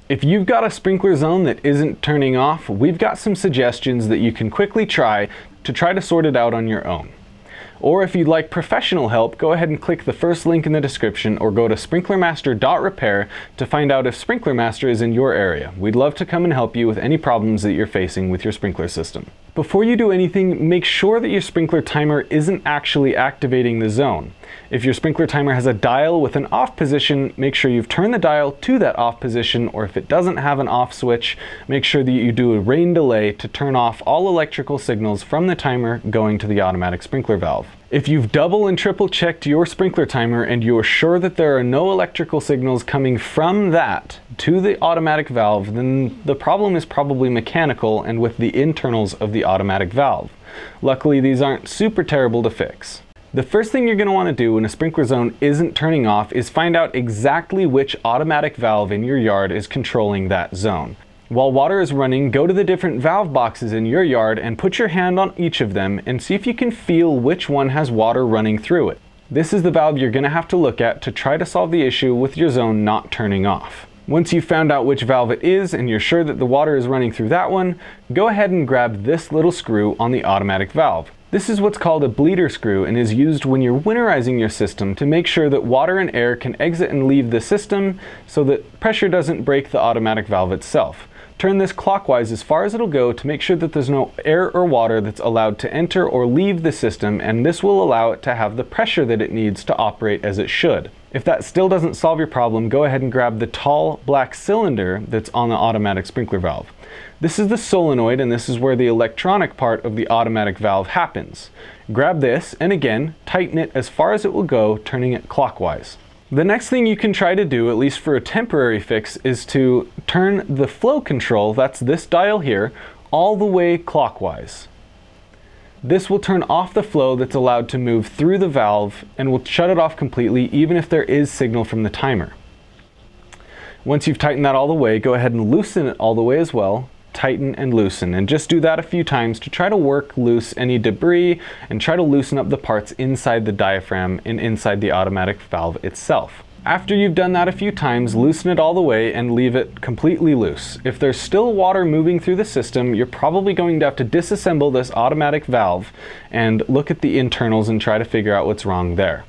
If you've got a sprinkler zone that isn't turning off, we've got some suggestions that you can quickly try to sort it out on your own. Or if you'd like professional help, go ahead and click the first link in the description or go to sprinklermaster.repair to find out if Sprinklermaster is in your area. We'd love to come and help you with any problems that you're facing with your sprinkler system. Before you do anything, make sure that your sprinkler timer isn't actually activating the zone. If your sprinkler timer has a dial with an off position, make sure you've turned the dial to that off position, or if it doesn't have an off switch, make sure that you do a rain delay to turn off all electrical signals from the timer going to the automatic sprinkler valve. If you've double and triple checked your sprinkler timer and you are sure that there are no electrical signals coming from that to the automatic valve, then the problem is probably mechanical and with the internals of the automatic valve. Luckily, these aren't super terrible to fix. The first thing you're going to want to do when a sprinkler zone isn't turning off is find out exactly which automatic valve in your yard is controlling that zone. While water is running, go to the different valve boxes in your yard and put your hand on each of them and see if you can feel which one has water running through it. This is the valve you're going to have to look at to try to solve the issue with your zone not turning off. Once you've found out which valve it is and you're sure that the water is running through that one, go ahead and grab this little screw on the automatic valve. This is what's called a bleeder screw and is used when you're winterizing your system to make sure that water and air can exit and leave the system so that pressure doesn't break the automatic valve itself. Turn this clockwise as far as it'll go to make sure that there's no air or water that's allowed to enter or leave the system, and this will allow it to have the pressure that it needs to operate as it should. If that still doesn't solve your problem, go ahead and grab the tall black cylinder that's on the automatic sprinkler valve. This is the solenoid, and this is where the electronic part of the automatic valve happens. Grab this and again tighten it as far as it will go, turning it clockwise. The next thing you can try to do, at least for a temporary fix, is to turn the flow control, that's this dial here, all the way clockwise. This will turn off the flow that's allowed to move through the valve and will shut it off completely even if there is signal from the timer. Once you've tightened that all the way, go ahead and loosen it all the way as well. Tighten and loosen, and just do that a few times to try to work loose any debris and try to loosen up the parts inside the diaphragm and inside the automatic valve itself. After you've done that a few times, loosen it all the way and leave it completely loose. If there's still water moving through the system, you're probably going to have to disassemble this automatic valve and look at the internals and try to figure out what's wrong there.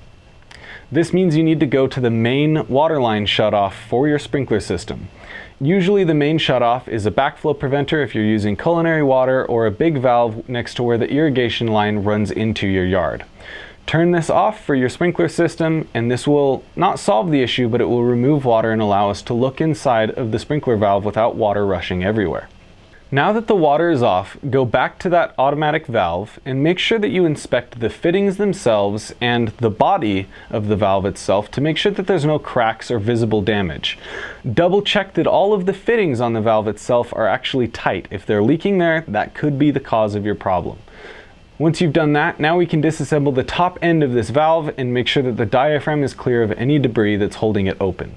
This means you need to go to the main water line shutoff for your sprinkler system. Usually the main shutoff is a backflow preventer if you're using culinary water, or a big valve next to where the irrigation line runs into your yard. Turn this off for your sprinkler system, and this will not solve the issue, but it will remove water and allow us to look inside of the sprinkler valve without water rushing everywhere. Now that the water is off, go back to that automatic valve and make sure that you inspect the fittings themselves and the body of the valve itself to make sure that there's no cracks or visible damage. Double check that all of the fittings on the valve itself are actually tight. If they're leaking there, that could be the cause of your problem. Once you've done that, now we can disassemble the top end of this valve and make sure that the diaphragm is clear of any debris that's holding it open.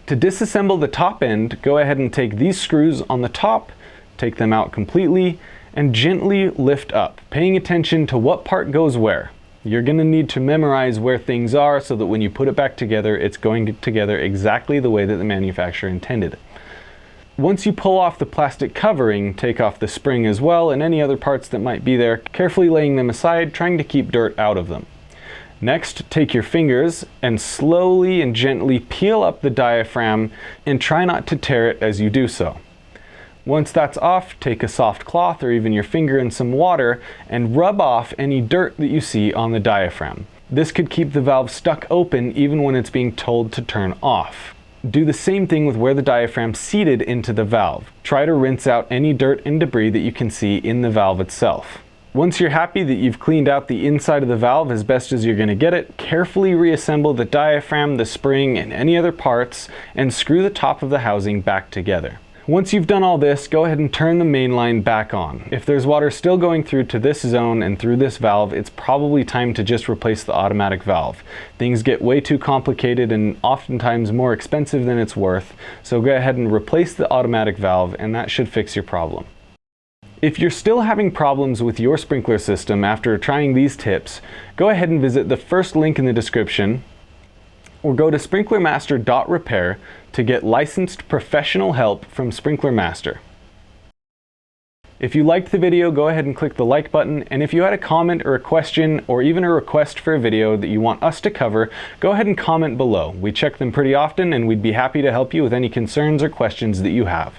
To disassemble the top end, go ahead and take these screws on the top, take them out completely, and gently lift up, paying attention to what part goes where. You're going to need to memorize where things are so that when you put it back together, it's going together exactly the way that the manufacturer intended. Once you pull off the plastic covering, take off the spring as well and any other parts that might be there, carefully laying them aside, trying to keep dirt out of them. Next, take your fingers and slowly and gently peel up the diaphragm and try not to tear it as you do so. Once that's off, take a soft cloth or even your finger in some water and rub off any dirt that you see on the diaphragm. This could keep the valve stuck open even when it's being told to turn off. Do the same thing with where the diaphragm seated into the valve. Try to rinse out any dirt and debris that you can see in the valve itself. Once you're happy that you've cleaned out the inside of the valve as best as you're going to get it, carefully reassemble the diaphragm, the spring, and any other parts, and screw the top of the housing back together. Once you've done all this, go ahead and turn the main line back on. If there's water still going through to this zone and through this valve, it's probably time to just replace the automatic valve. Things get way too complicated and oftentimes more expensive than it's worth, so go ahead and replace the automatic valve and that should fix your problem. If you're still having problems with your sprinkler system after trying these tips, go ahead and visit the first link in the description or go to sprinklermaster.repair to get licensed professional help from Sprinkler Master. If you liked the video, go ahead and click the like button, and if you had a comment or a question or even a request for a video that you want us to cover, go ahead and comment below. We check them pretty often and we'd be happy to help you with any concerns or questions that you have.